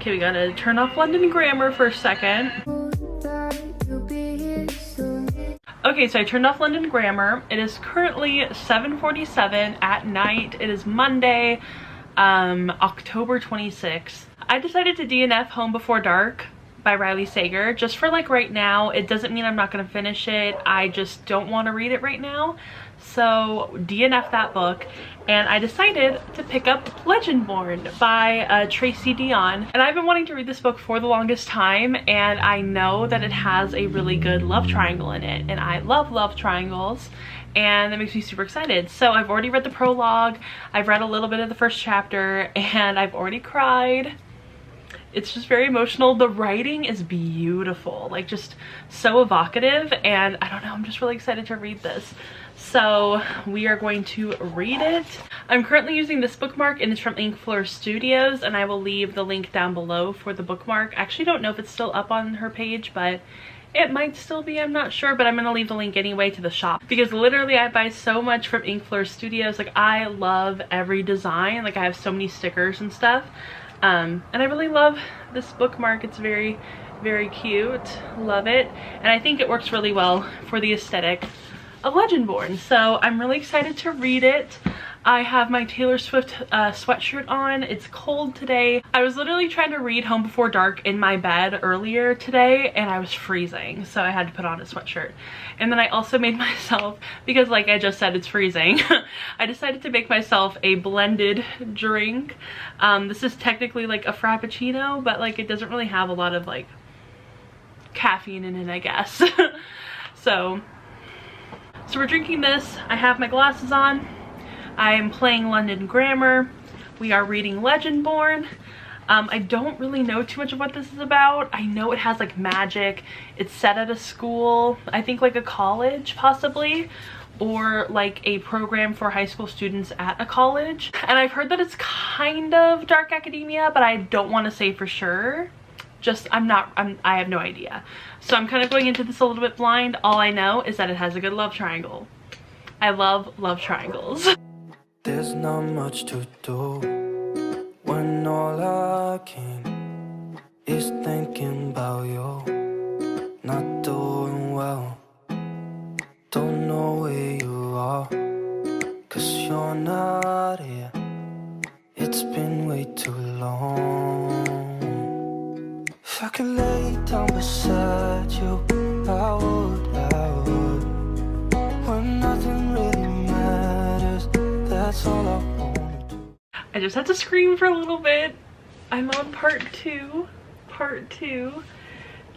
Okay, we gotta turn off London Grammar for a second. Okay, so I turned off London Grammar. It is currently 7:47 at night. It is Monday, October 26th. I decided to DNF Home Before Dark by Riley Sager just for like right now. It doesn't mean I'm not gonna finish it. I just don't want to read it right now. So DNF that book, and I decided to pick up Legendborn by Tracy Deonn. And I've been wanting to read this book for the longest time, and I know that it has a really good love triangle in it, and I love love triangles, and that makes me super excited. So I've already read the prologue, I've read a little bit of the first chapter, and I've already cried. It's just very emotional. The writing is beautiful, like just so evocative, and I don't know, I'm just really excited to read this. So we are going to read it. I'm currently using this bookmark, and it's from Inkfleur Studios, and I will leave the link down below for the bookmark. I actually don't know if it's still up on her page, but it might still be, I'm not sure, but I'm gonna leave the link anyway to the shop, because literally I buy so much from Inkfleur Studios. Like, I love every design. Like, I have so many stickers and stuff. And I really love this bookmark. It's very, very cute. Love it. And I think it works really well for the aesthetic of Legendborn. So I'm really excited to read it. I have my Taylor Swift sweatshirt on. It's cold today. I was literally trying to read Home Before Dark in my bed earlier today, and I was freezing, so I had to put on a sweatshirt. And then I also made myself, because like I just said, it's freezing, I decided to make myself a blended drink. This is technically like a frappuccino, but like it doesn't really have a lot of like caffeine in it, I guess. So we're drinking this. I have my glasses on. I am playing London Grammar. We are reading Legendborn. I don't really know too much of what this is about. I know it has like magic. It's set at a school, I think like a college possibly, or like a program for high school students at a college. And I've heard that it's kind of dark academia, but I don't want to say for sure. Just I have no idea. So I'm kind of going into this a little bit blind. All I know is that it has a good love triangle. I love love triangles. There's not much to do when all I can is thinking about you. Not doing well, don't know where you are, 'cause you're not here. It's been way too long. If I could lay down beside you, I would. When nothing really matters, that's all I wanna do. I just had to scream for a little bit. I'm on part two,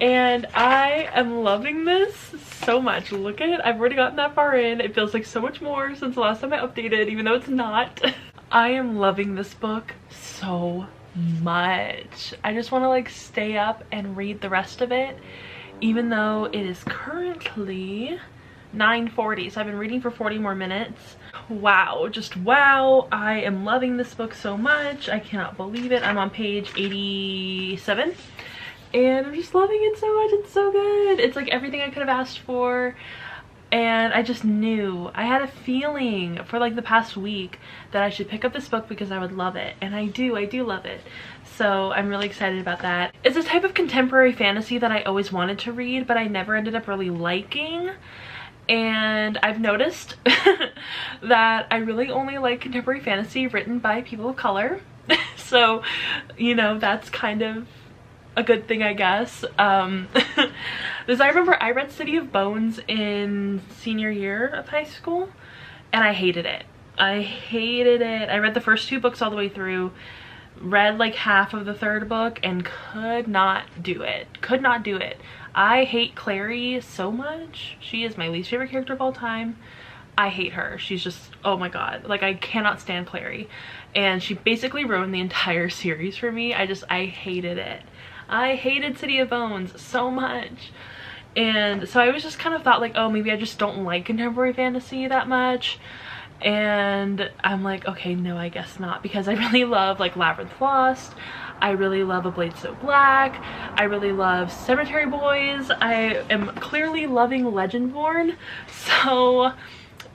and I am loving this so much. Look at it, I've already gotten that far in. It feels like so much more since the last time I updated, even though it's not. I am loving this book so much. I just want to like stay up and read the rest of it, even though it is currently 9:40, so I've been reading for 40 more minutes. Wow, just wow. I am loving this book so much. I cannot believe it. I'm on page 87, and I'm just loving it so much. It's so good. It's like everything I could have asked for, and I just knew, I had a feeling for like the past week that I should pick up this book because I would love it, and I do love it. So I'm really excited about that. It's a type of contemporary fantasy that I always wanted to read, but I never ended up really liking. And I've noticed that I really only like contemporary fantasy written by people of color. So, you know, that's kind of a good thing, I guess. Because I remember I read City of Bones in senior year of high school, and I hated it. I hated it. I read the first 2 books all the way through, read like half of the 3rd book, and could not do it. I hate Clary so much. She is my least favorite character of all time. I hate her. She's just, oh my god. Like, I cannot stand Clary. And she basically ruined the entire series for me. I hated it. I hated City of Bones so much. And so I was just kind of thought like, oh, maybe I just don't like contemporary fantasy that much. And I'm like, okay, no, I guess not, because I really love like Labyrinth Lost. I really love A Blade So Black. I really love Cemetery Boys. I am clearly loving Legendborn. So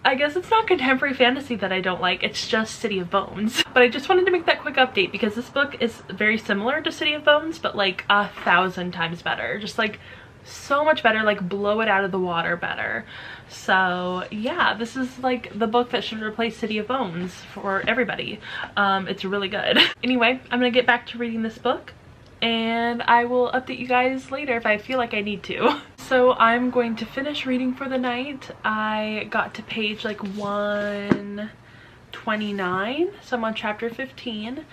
I guess it's not contemporary fantasy that I don't like, it's just City of Bones. But I just wanted to make that quick update because this book is very similar to City of Bones, but like 1,000 times better. Just like so much better, like blow it out of the water better. So yeah, this is like the book that should replace City of Bones for everybody. It's really good. Anyway, I'm gonna get back to reading this book and I will update you guys later if I feel like I need to. So I'm going to finish reading for the night. I got to page like 129, so I'm on chapter 15.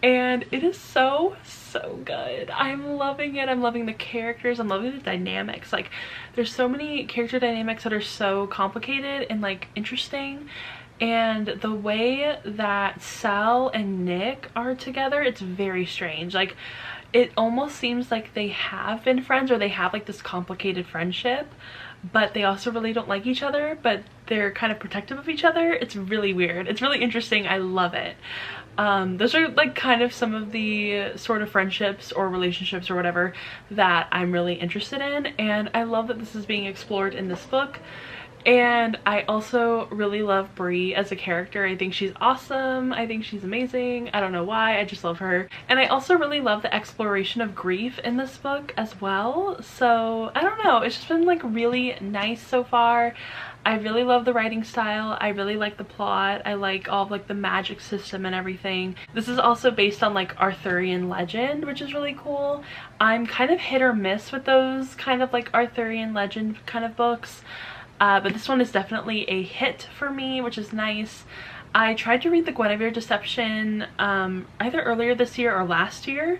And it is so good. I'm loving it. I'm loving the characters. I'm loving the dynamics. Like there's so many character dynamics that are so complicated and like interesting. And the way that Sal and Nick are together, it's very strange. Like it almost seems like they have been friends or they have like this complicated friendship, but they also really don't like each other, but they're kind of protective of each other. It's really weird. It's really interesting. I love it. Those are like kind of some of the sort of friendships or relationships or whatever that I'm really interested in, and I love that this is being explored in this book. And I also really love Bree as a character. I think she's awesome. I think she's amazing. I don't know why, I just love her. And I also really love the exploration of grief in this book as well. So I don't know, it's just been like really nice so far. I really love the writing style. I really like the plot. I like all of like the magic system and everything. This is also based on like Arthurian legend, which is really cool. I'm kind of hit or miss with those kind of like Arthurian legend kind of books. But this one is definitely a hit for me, which is nice. I tried to read the Guinevere Deception either earlier this year or last year,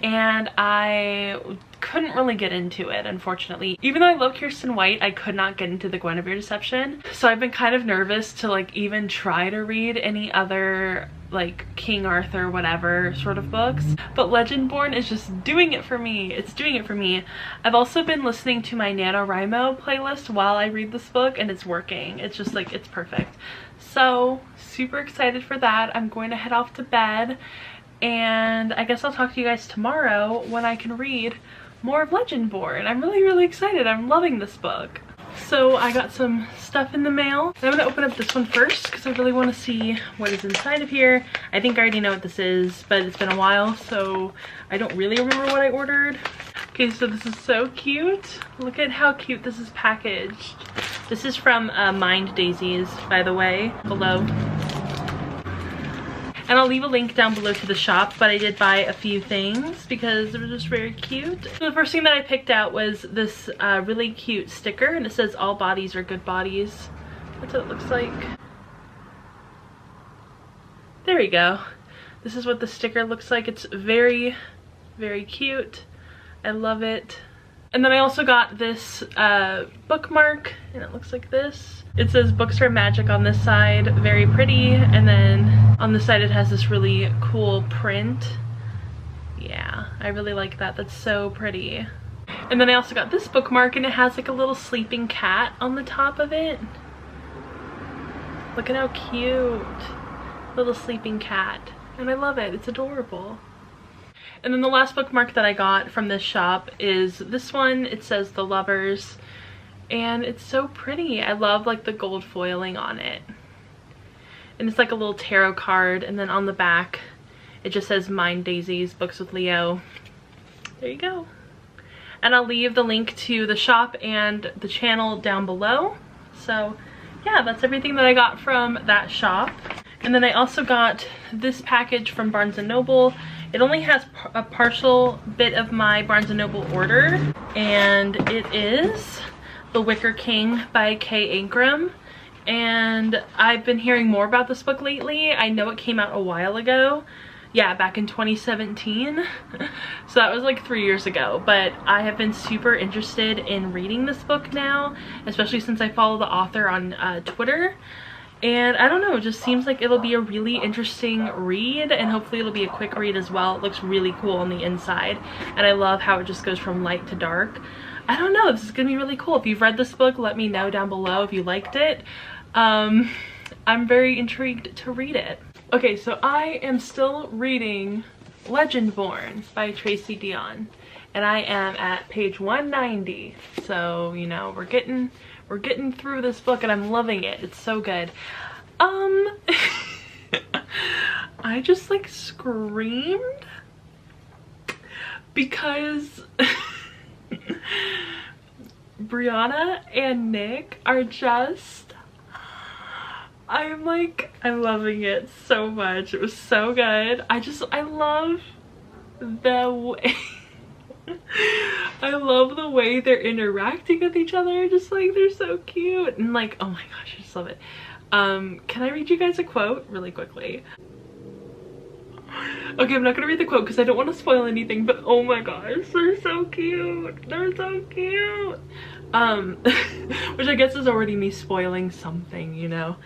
and I couldn't really get into it, unfortunately. Even though I love Kirsten White, I could not get into the Guinevere Deception. So I've been kind of nervous to like even try to read any other like King Arthur whatever sort of books, but Legendborn is just doing it for me. It's doing it for me. I've also been listening to my NaNoWriMo playlist while I read this book, and it's working. It's just like, it's perfect. So super excited for that. I'm going to head off to bed, and I guess I'll talk to you guys tomorrow when I can read more of Legendborn. I'm really excited. I'm loving this book. So I got some stuff in the mail. I'm gonna open up this one first because I really want to see what is inside of here. I think I already know what this is, but it's been a while, so I don't really remember what I ordered. Okay, so this is so cute. Look at how cute this is packaged. This is from Mind Daisies, by the way, below. And I'll leave a link down below to the shop, but I did buy a few things because it was just very cute. So the first thing that I picked out was this really cute sticker, and it says all bodies are good bodies. That's what it looks like. There we go. This is what the sticker looks like. It's very cute. I love it. And then I also got this bookmark, and it looks like this. It says books are magic on this side, very pretty, and then on this side it has this really cool print. Yeah, I really like that. That's so pretty. And then I also got this bookmark, and it has like a little sleeping cat on the top of it. Look at how cute. Little sleeping cat. And I love it. It's adorable. And then the last bookmark that I got from this shop is this one. It says The Lovers, and it's so pretty. I love like the gold foiling on it. And it's like a little tarot card, and then on the back it just says Mind Daisies, Books with Leo. There you go. And I'll leave the link to the shop and the channel down below. So yeah, that's everything that I got from that shop. And then I also got this package from Barnes & Noble. It only has a partial bit of my Barnes & Noble order, and it is The Wicker King by Kay Ingram. And I've been hearing more about this book lately. I know it came out a while ago. Yeah, back in 2017. So that was like 3 years ago. But I have been super interested in reading this book now, especially since I follow the author on Twitter. And I don't know, it just seems like it'll be a really interesting read, and hopefully it'll be a quick read as well. It looks really cool on the inside, and I love how it just goes from light to dark. I don't know, this is gonna be really cool. If you've read this book, let me know down below if you liked it. I'm very intrigued to read it. Okay, so I am still reading Legendborn by Tracy Deonn, and I am at page 190. So, you know, we're getting We're getting through this book and I'm loving it. It's so good. I just like screamed because Brianna and Nick are just, I'm loving it so much. It was so good. I love the way I love the way they're interacting with each other. Just like, they're so cute. And like, oh my gosh, I just love it. Can I read you guys a quote really quickly? Okay, I'm not gonna read the quote because I don't want to spoil anything, but oh my gosh, they're so cute. They're so cute. Which I guess is already me spoiling something, you know.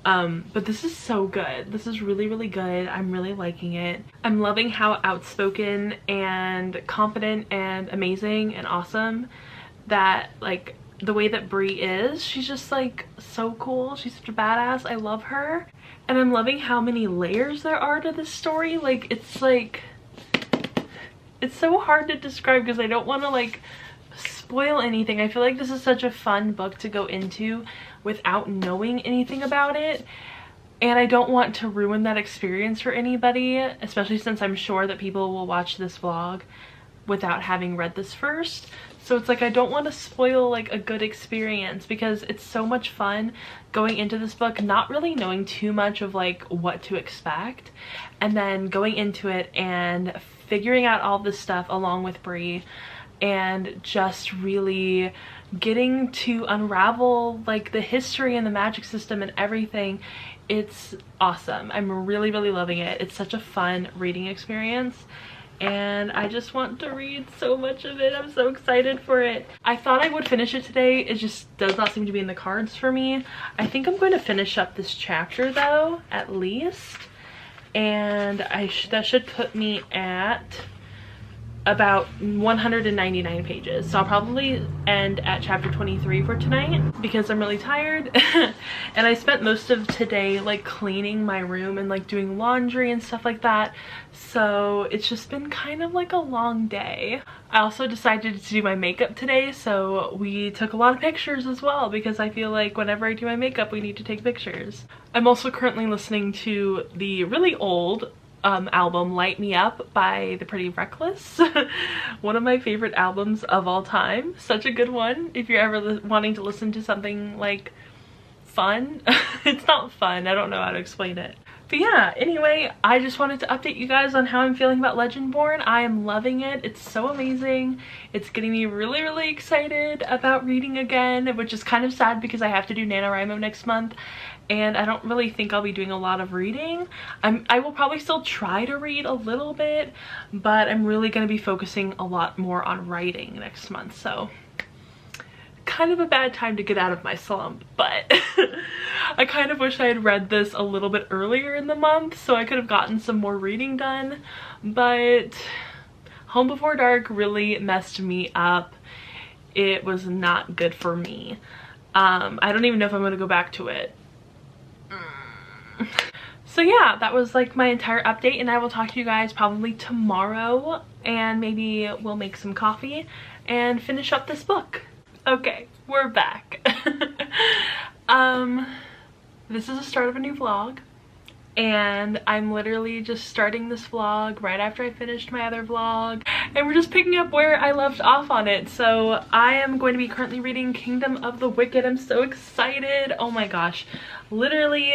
But this is so good. This is really, really good. I'm really liking it. I'm loving how outspoken and confident and amazing and awesome that, like, the way that Brie is. She's just like so cool. She's such a badass. I love her. And I'm loving how many layers there are to this story. Like, it's so hard to describe because I don't want to like spoil anything. I feel like this is such a fun book to go into without knowing anything about it, and I don't want to ruin that experience for anybody, especially since I'm sure that people will watch this vlog without having read this first. So it's like, I don't want to spoil like a good experience because it's so much fun going into this book not really knowing too much of like what to expect, and then going into it and figuring out all this stuff along with Brie and just really getting to unravel like the history and the magic system and everything. It's awesome. I'm really, really loving it. It's such a fun reading experience and I just want to read so much of it. I'm so excited for it. I thought I would finish it today. It just does not seem to be in the cards for me. I think I'm going to finish up this chapter though, at least. And that should put me at about 199 pages. So I'll probably end at chapter 23 for tonight because I'm really tired. And I spent most of today like cleaning my room and like doing laundry and stuff like that. So it's just been kind of like a long day. I also decided to do my makeup today, so we took a lot of pictures as well because I feel like whenever I do my makeup we need to take pictures. I'm also currently listening to the really old album Light Me Up by The Pretty Reckless. One of my favorite albums of all time. Such a good one if you're ever wanting to listen to something like fun. It's not fun, I don't know how to explain it. But yeah, anyway, I just wanted to update you guys on how I'm feeling about Legendborn. I am loving it. It's so amazing. It's getting me really, really excited about reading again, which is kind of sad because I have to do NaNoWriMo next month and I don't really think I'll be doing a lot of reading. I will probably still try to read a little bit, but I'm really going to be focusing a lot more on writing next month. So kind of a bad time to get out of my slump, but I kind of wish I had read this a little bit earlier in the month so I could have gotten some more reading done. But Home Before Dark really messed me up. It was not good for me. I don't even know if I'm going to go back to it. So yeah, that was like my entire update, and I will talk to you guys probably tomorrow, and maybe we'll make some coffee and finish up this book. Okay, we're back. This is the start of a new vlog, and I'm literally just starting this vlog right after I finished my other vlog, and we're just picking up where I left off on it. So I am going to be currently reading Kingdom of the Wicked. I'm so excited. Oh my gosh, literally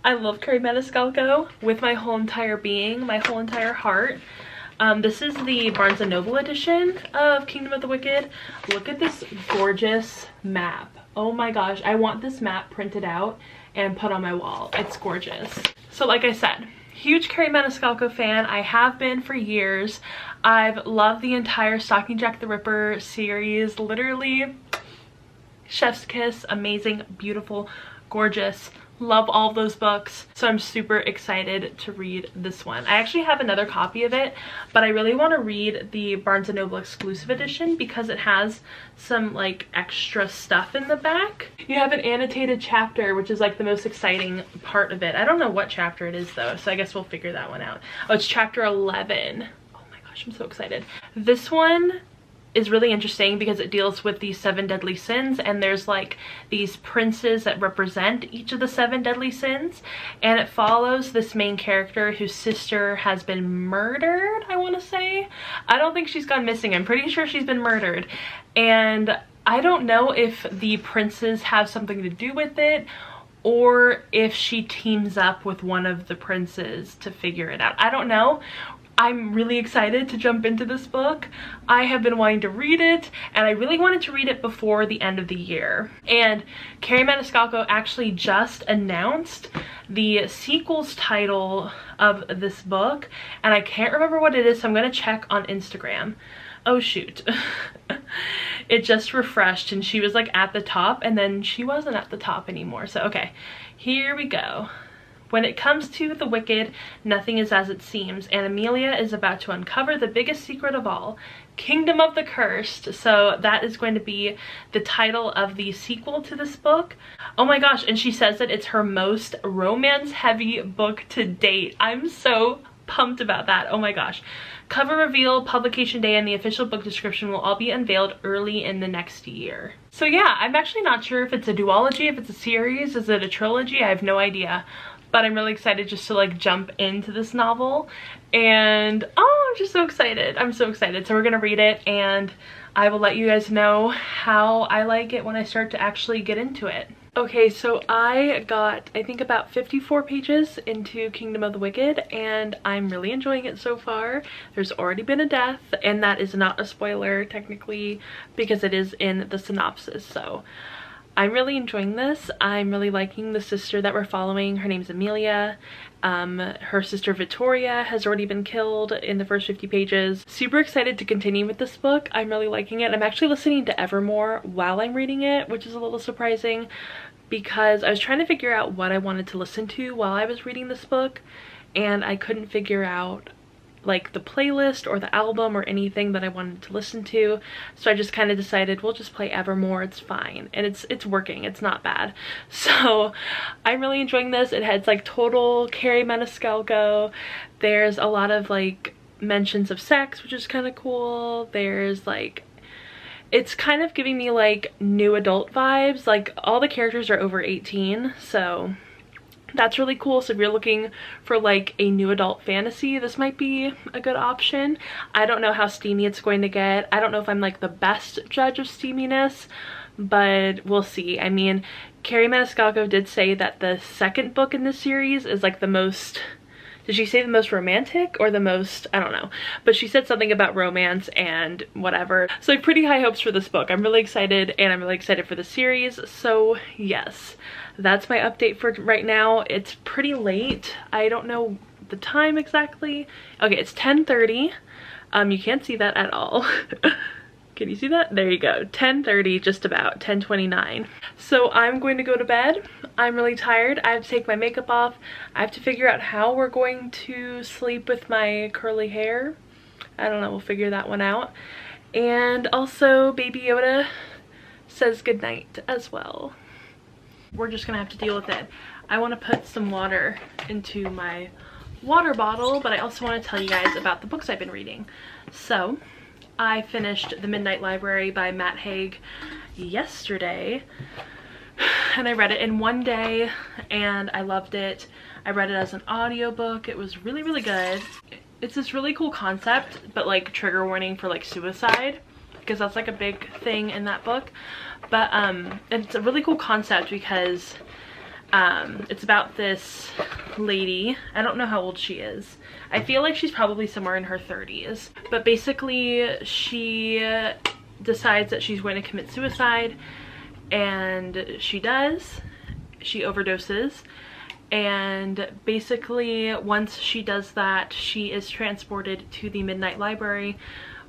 I love Carrie Maniscalco with my whole entire being, my whole entire heart. This is the Barnes & Noble edition of Kingdom of the Wicked. Look at this gorgeous map. Oh my gosh, I want this map printed out and put on my wall. It's gorgeous. So like I said, huge Carrie Maniscalco fan. I have been for years. I've loved the entire Stalking Jack the Ripper series. Literally, chef's kiss, amazing, beautiful, gorgeous. Love all of those books, so I'm super excited to read this one. I actually have another copy of it, but I really want to read the Barnes & Noble exclusive edition because it has some like extra stuff in the back. You have an annotated chapter, which is like the most exciting part of it. I don't know what chapter it is though, so I guess we'll figure that one out. Oh, it's chapter 11. Oh my gosh, I'm so excited. This one is really interesting because it deals with the 7 deadly sins, and there's like these princes that represent each of the 7 deadly sins, and it follows this main character whose sister has been murdered, I want to say. I don't think she's gone missing. I'm pretty sure she's been murdered, and I don't know if the princes have something to do with it or if she teams up with one of the princes to figure it out. I don't know. I'm really excited to jump into this book. I have been wanting to read it, and I really wanted to read it before the end of the year. And Carrie Maniscalco actually just announced the sequel's title of this book, and I can't remember what it is, so I'm gonna check on Instagram. Oh shoot. It just refreshed and she was like at the top, and then she wasn't at the top anymore. So okay, here we go. When it comes to the wicked, nothing is as it seems, and Amelia is about to uncover the biggest secret of all, Kingdom of the Cursed. So that is going to be the title of the sequel to this book. Oh my gosh, and she says that it's her most romance-heavy book to date. I'm so pumped about that. Oh my gosh. Cover reveal, publication day, and the official book description will all be unveiled early in the next year. So yeah, I'm actually not sure if it's a duology, if it's a series, is it a trilogy? I have no idea. But I'm really excited just to like jump into this novel, and oh, I'm just so excited. I'm so excited. So we're gonna read it, and I will let you guys know how I like it when I start to actually get into it. Okay, so I got, I think, about 54 pages into Kingdom of the Wicked, and I'm really enjoying it so far. There's already been a death, and that is not a spoiler technically because it is in the synopsis. So I'm really enjoying this. I'm really liking the sister that we're following. Her name's Amelia. Her sister Victoria has already been killed in the first 50 pages. Super excited to continue with this book. I'm really liking it. I'm actually listening to Evermore while I'm reading it, which is a little surprising because I was trying to figure out what I wanted to listen to while I was reading this book, and I couldn't figure out like the playlist or the album or anything that I wanted to listen to. So I just kind of decided we'll just play Evermore, it's fine. And it's working, it's not bad. So I'm really enjoying this. It has like total Carrie Maniscalco. There's a lot of like mentions of sex, which is kind of cool. There's like, it's kind of giving me like new adult vibes. Like all the characters are over 18, so that's really cool. So if you're looking for like a new adult fantasy, this might be a good option. I don't know how steamy it's going to get. I don't know if I'm like the best judge of steaminess, but we'll see. I mean, Carrie Maniscalco did say that the second book in this series is like the most, did she say the most romantic or the most, I don't know, but she said something about romance and whatever. So I have pretty high hopes for this book. I'm really excited, and I'm really excited for the series. So yes, that's my update for right now. It's pretty late. I don't know the time exactly. Okay, it's 10:30. You can't see that at all. Can you see that? There you go. 10:30, just about 10:29. So I'm going to go to bed. I'm really tired. I have to take my makeup off. I have to figure out how we're going to sleep with my curly hair. I don't know, we'll figure that one out. And also Baby Yoda says goodnight as well. We're just gonna have to deal with it. I want to put some water into my water bottle, but I also want to tell you guys about the books I've been reading. So I finished The Midnight Library by Matt Haig yesterday, and I read it in one day and I loved it. I read it as an audiobook. It was really, really good. It's this really cool concept, but like trigger warning for like suicide, because that's like a big thing in that book. But it's a really cool concept because it's about this lady. I don't know how old she is. I feel like she's probably somewhere in her 30s, but basically she decides that she's going to commit suicide, and she does. She overdoses, and basically once she does that, she is transported to the Midnight Library,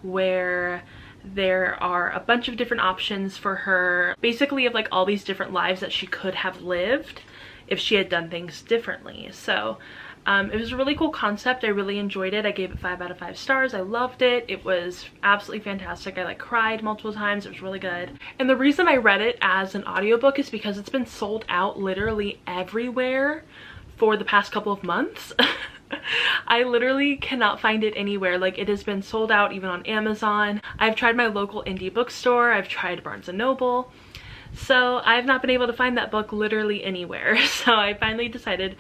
where there are a bunch of different options for her, basically of like all these different lives that she could have lived if she had done things differently. So it was a really cool concept. I really enjoyed it. I gave it 5 out of 5 stars. I loved it. It was absolutely fantastic. I like cried multiple times. It was really good. And the reason I read it as an audiobook is because it's been sold out literally everywhere for the past couple of months. I literally cannot find it anywhere. Like, it has been sold out even on Amazon. I've tried my local indie bookstore. I've tried Barnes & Noble. So I've not been able to find that book literally anywhere. So I finally decided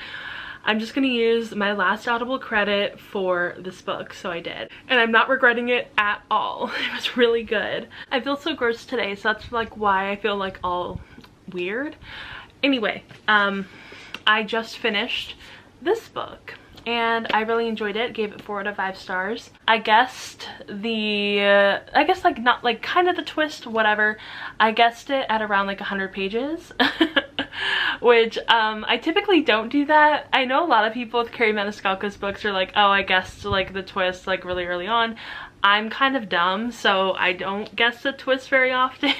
I'm just gonna use my last Audible credit for this book, so I did. And I'm not regretting it at all. It was really good. I feel so gross today, so that's like why I feel like all weird. Anyway, I just finished this book and I really enjoyed it. Gave it 4 out of 5 stars. I guessed like not like kind of the twist, whatever. I guessed it at around like 100 pages. Which I typically don't do that. I know a lot of people with Carrie Maniscalco's books are like, oh, I guessed like the twist like really early on. I'm kind of dumb, so I don't guess the twist very often.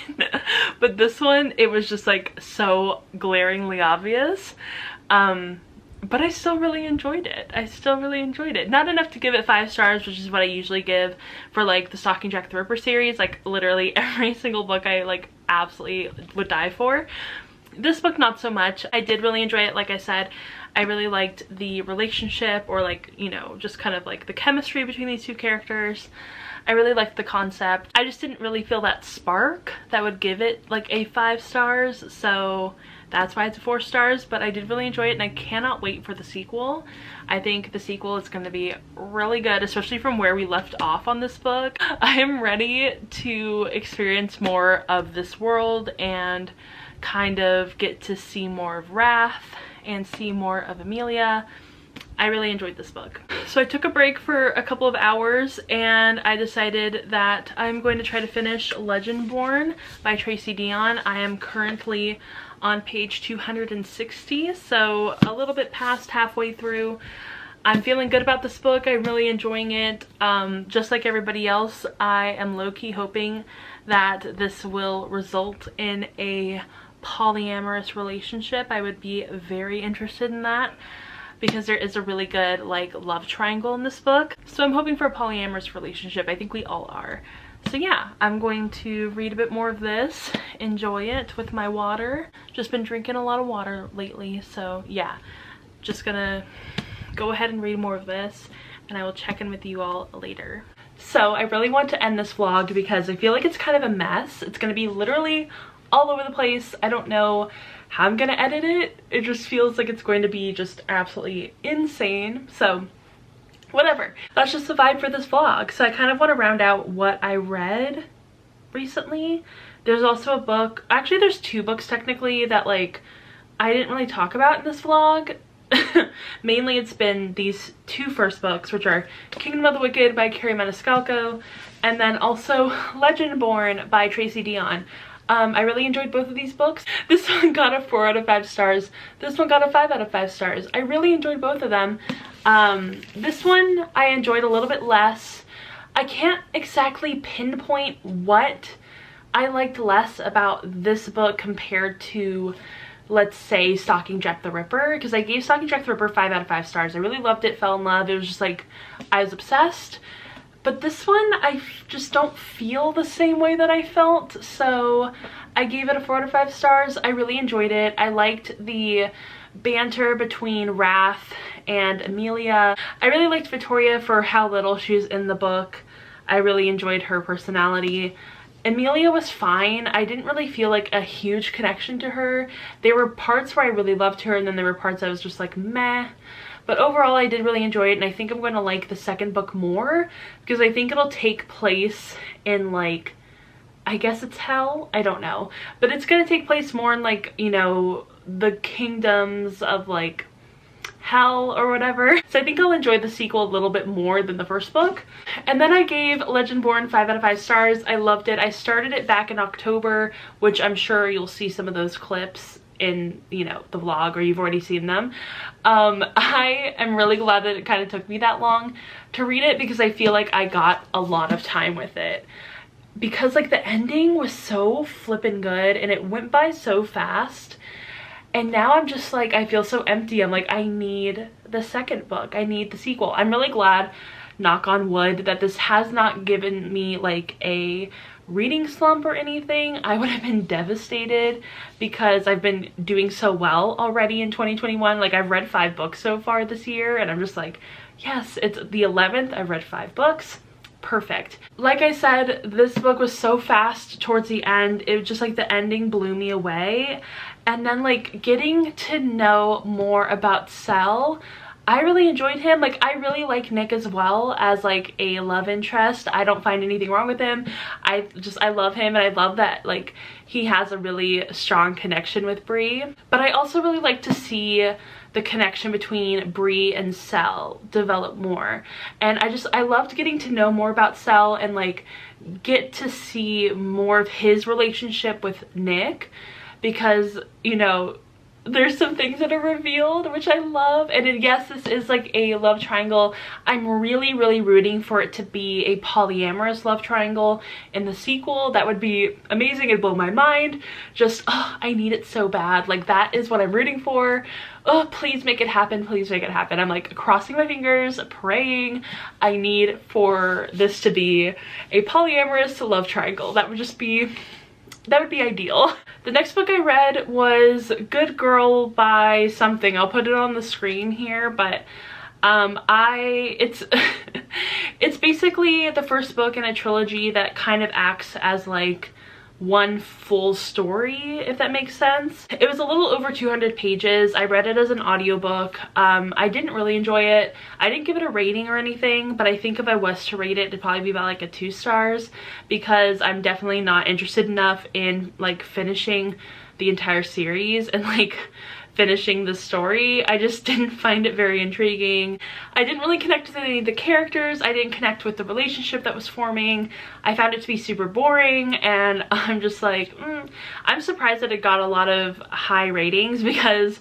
But this one, it was just like so glaringly obvious. But I still really enjoyed it. Not enough to give it 5 stars, which is what I usually give for like the Stalking Jack the Ripper series. Like literally every single book I like absolutely would die for. This book, not so much. I did really enjoy it. Like I said, I really liked the relationship, or like, you know, just kind of like the chemistry between these two characters. I really liked the concept. I just didn't really feel that spark that would give it like a 5 stars. So that's why it's 4 stars, but I did really enjoy it and I cannot wait for the sequel. I think the sequel is going to be really good, especially from where we left off on this book. I am ready to experience more of this world and kind of get to see more of Wrath and see more of Amelia. I really enjoyed this book. So I took a break for a couple of hours and I decided that I'm going to try to finish Legendborn by Tracy Deonn. I am currently on page 260, so a little bit past halfway through. I'm feeling good about this book. I'm really enjoying it. Just like everybody else, I am low-key hoping that this will result in a polyamorous relationship. I would be very interested in that because there is a really good like love triangle in this book. So I'm hoping for a polyamorous relationship. I think we all are. So yeah, I'm going to read a bit more of this, enjoy it with my water. Just been drinking a lot of water lately, so yeah, just gonna go ahead and read more of this and I will check in with you all later. So I really want to end this vlog because I feel like it's kind of a mess. It's gonna be literally all over the place. I don't know how I'm gonna edit it. It just feels like it's going to be just absolutely insane. So whatever, that's just the vibe for this vlog. So I kind of want to round out what I read recently. There's also a book, actually there's 2 books technically that like I didn't really talk about in this vlog. Mainly it's been these 2 first books, which are Kingdom of the Wicked by Carrie Maniscalco and then also Legendborn by Tracy Deonn. I really enjoyed both of these books. This one got a 4 out of 5 stars. This one got a 5 out of 5 stars. I really enjoyed both of them. This one I enjoyed a little bit less. I can't exactly pinpoint what I liked less about this book compared to, let's say, Stalking Jack the Ripper, because I gave Stalking Jack the Ripper 5 out of 5 stars. I really loved it, fell in love. It was just like, I was obsessed. But this one, I just don't feel the same way that I felt, so I gave it a 4 out of 5 stars. I really enjoyed it. I liked the banter between Wrath and Amelia. I really liked Victoria for how little she was in the book. I really enjoyed her personality. Amelia was fine. I didn't really feel like a huge connection to her. There were parts where I really loved her and then there were parts I was just like meh. But overall, I did really enjoy it, and I think I'm going to like the second book more because I think it'll take place in, like, I guess it's hell? I don't know. But it's going to take place more in, like, you know, the kingdoms of, like, hell or whatever. So I think I'll enjoy the sequel a little bit more than the first book. And then I gave Legendborn 5 out of 5 stars. I loved it. I started it back in October, which I'm sure you'll see some of those clips in, you know, the vlog, or you've already seen them. I am really glad that it kind of took me that long to read it because I feel like I got a lot of time with it, because like the ending was so flippin' good and it went by so fast, and now I'm just like, I feel so empty. I'm like, I need the second book, I need the sequel. I'm really glad knock on wood, that this has not given me like a reading slump or anything. I would have been devastated because I've been doing so well already in 2021. Like, I've read 5 books so far this year, and I'm just like, yes, it's the 11th. I've read 5 books. Perfect. Like I said, this book was so fast towards the end. It was just like the ending blew me away. And then like getting to know more about Sel, I really enjoyed him. Like, I really like Nick as well as like a love interest. I don't find anything wrong with him. I love him, and I love that like he has a really strong connection with Bree. But I also really like to see the connection between Bree and Sel develop more. And I loved getting to know more about Sel and like get to see more of his relationship with Nick, because, you know, there's some things that are revealed which I love. And then, yes, this is like a love triangle. I'm really rooting for it to be a polyamorous love triangle in the sequel. That would be amazing. It'd blow my mind. Just, oh, I need it so bad. Like, that is what I'm rooting for. Oh, please make it happen. Please make it happen. I'm like crossing my fingers, praying. I need for this to be a polyamorous love triangle. That would be ideal. The next book I read was Good Girl by something. I'll put it on the screen here, but it's it's basically the first book in a trilogy that kind of acts as like one full story, if that makes sense. It was a little over 200 pages. I read it as an audiobook. I didn't really enjoy it. I didn't give it a rating or anything, but I think if I was to rate it, it'd probably be about like a 2 stars, because I'm definitely not interested enough in like finishing the entire series and like finishing the story. I just didn't find it very intriguing. I didn't really connect with any of the characters. I didn't connect with the relationship that was forming. I found it to be super boring, and I'm just like, I'm surprised that it got a lot of high ratings, because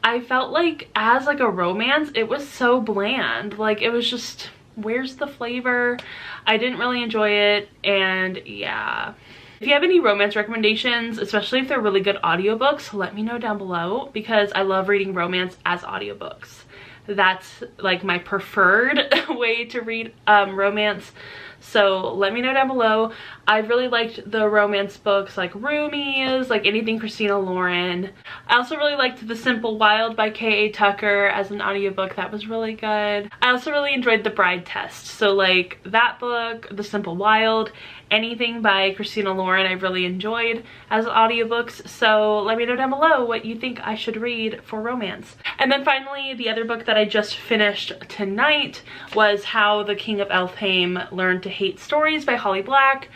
I felt like as like a romance, it was so bland. Like, it was just, where's the flavor? I didn't really enjoy it, and yeah. If you have any romance recommendations, especially if they're really good audiobooks, let me know down below, because I love reading romance as audiobooks. That's like my preferred way to read romance. So let me know down below. I really liked the romance books like Roomies, like anything Christina Lauren. I also really liked The Simple Wild by K.A. Tucker as an audiobook. That was really good. I also really enjoyed The Bride Test. So like that book, The Simple Wild, anything by Christina Lauren I really enjoyed as audiobooks. So let me know down below what you think I should read for romance. And then finally, the other book that I just finished tonight was How the King of Elfhame Learned to Hate Stories by Holly Black.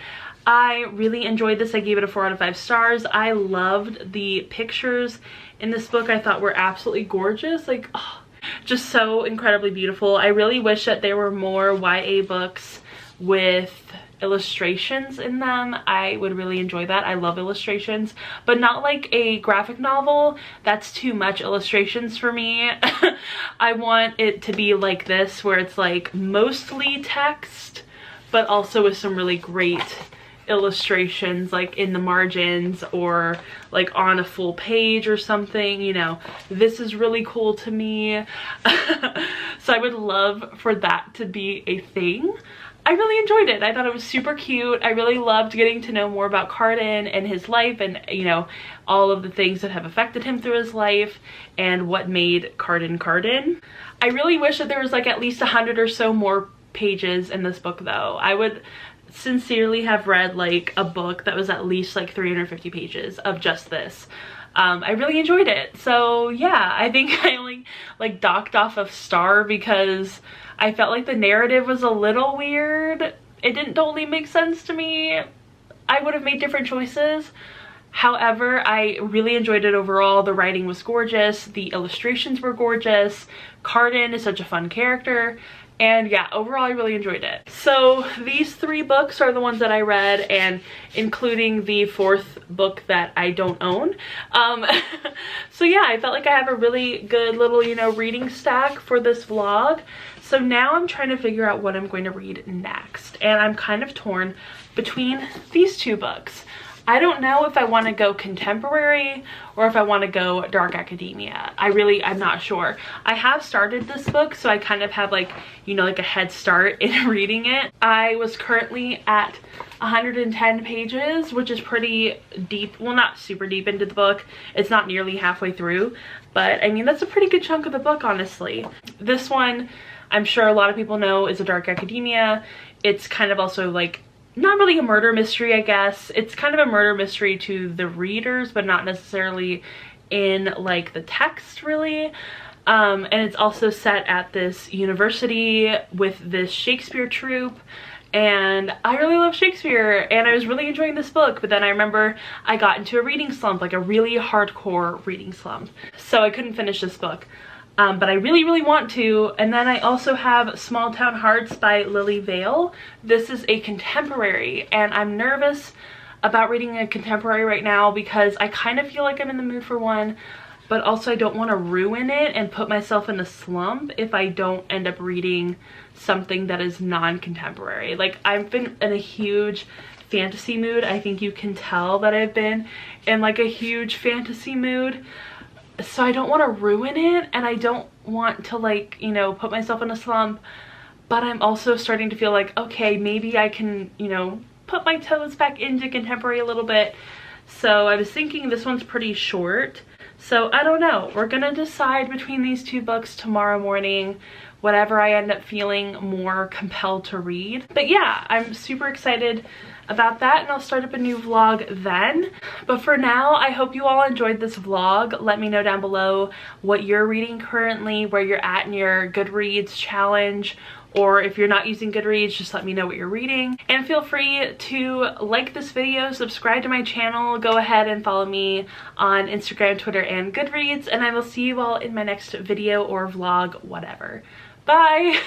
I really enjoyed this. I gave it a 4 out of 5 stars. I loved the pictures in this book. I thought were absolutely gorgeous. Like, oh, just so incredibly beautiful. I really wish that there were more YA books with illustrations in them. I would really enjoy that. I love illustrations, but not like a graphic novel. That's too much illustrations for me. I want it to be like this, where it's like mostly text, but also with some really great illustrations like in the margins or like on a full page or something. You know, this is really cool to me. So I would love for that to be a thing. I really enjoyed it. I thought it was super cute. I really loved getting to know more about Cardan and his life, and you know, all of the things that have affected him through his life and what made Cardan Cardan. I really wish that there was like at least 100 or so more pages in this book though. I would sincerely have read like a book that was at least like 350 pages of just this. I really enjoyed it. So yeah, I think I only like docked off a star because I felt like the narrative was a little weird. It didn't totally make sense to me. I would have made different choices. However, I really enjoyed it overall. The writing was gorgeous. The illustrations were gorgeous. Cardan is such a fun character. And yeah, overall I really enjoyed it. So these 3 books are the ones that I read, and including the 4th book that I don't own. So yeah, I felt like I have a really good little, you know, reading stack for this vlog. So now I'm trying to figure out what I'm going to read next. And I'm kind of torn between these 2 books. I don't know if I want to go contemporary or if I want to go dark academia. I'm not sure. I have started this book, so I kind of have like, you know, like a head start in reading it. I was currently at 110 pages, which is pretty deep. Well, not super deep into the book. It's not nearly halfway through, but I mean, that's a pretty good chunk of the book, honestly. This one, I'm sure a lot of people know, is a dark academia. It's kind of also like, not really a murder mystery, I guess. It's kind of a murder mystery to the readers, but not necessarily in like the text really. And it's also set at this university with this Shakespeare troupe. And I really love Shakespeare and I was really enjoying this book, but then I remember I got into a reading slump, like a really hardcore reading slump. So I couldn't finish this book. But I really want to. And then I also have Small Town Hearts by Lily Vale. This is a contemporary and I'm nervous about reading a contemporary right now because I kind of feel like I'm in the mood for one, but also I don't want to ruin it and put myself in a slump if I don't end up reading something that is non-contemporary. Like, I've been in a huge fantasy mood. I think you can tell that I've been in like a huge fantasy mood. So I don't want to ruin it and I don't want to, like, you know, put myself in a slump, but I'm also starting to feel like, okay, maybe I can, you know, put my toes back into contemporary a little bit. So I was thinking this one's pretty short. So I don't know. We're gonna decide between these two books tomorrow morning, whatever I end up feeling more compelled to read. But yeah, I'm super excited about that and I'll start up a new vlog then. But for now, I hope you all enjoyed this vlog. Let me know down below what you're reading currently, where you're at in your Goodreads challenge, or if you're not using Goodreads, just let me know what you're reading. And feel free to like this video, subscribe to my channel, go ahead and follow me on Instagram, Twitter, and Goodreads, and I will see you all in my next video or vlog, whatever. Bye!